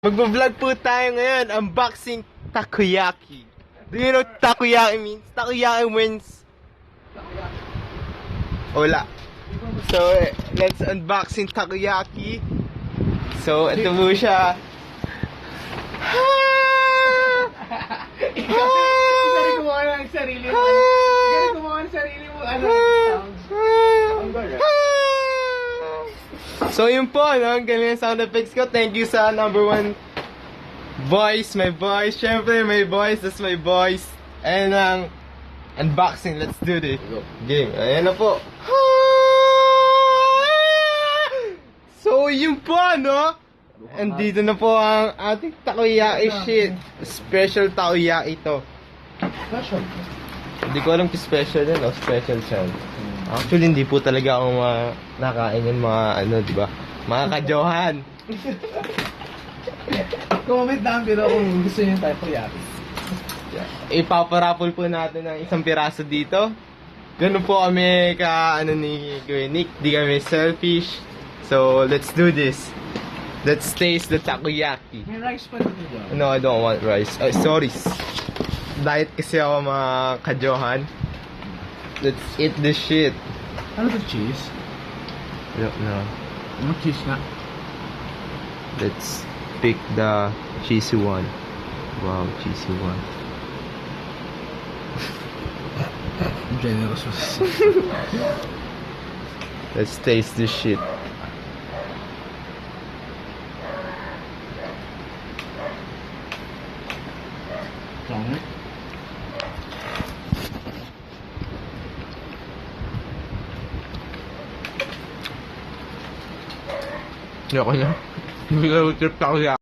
Magbo-vlog po tayo ngayon, unboxing takoyaki. Do you know takoyaki means? Takoyaki means wala. So, let's unboxing takoyaki. So, ito po siya. Ikaw rin gumawa ng sarili mo. Ikaw rin gumawa ng sarili mo. So yun po, no? Ang galing sound effects ko. Thank you sa number one voice, my voice. Syempre, my voice, that's my voice. And unboxing, let's do this. Game, ayan na po. So yun po, no? Andito na po ang ating takoyaki shit. Special takoyaki ito. Special? Hindi ko alam kung special yan o special siya. Actually, hindi po talaga ako nakain yan mga di ba? Mga ka-Johan. Comment down below kung gusto nyo yung takoyaki. Ipaparapol po natin ng isang piraso dito. Ganun po kami ni Kuya Nick. Di kami selfish. So, let's do this. Let's taste the takoyaki. May rice pa dito dyan. No, I don't want rice. Sorry. Diet kasi ako mga ka-Johan. Let's eat this shit. Ano to, cheese? I don't know. Ano cheese nga? Let's pick the cheesy one. Wow, cheesy one. Generous. Let's taste this shit. Sorry. Hindi ako niya. Hindi ko trip takoyaki.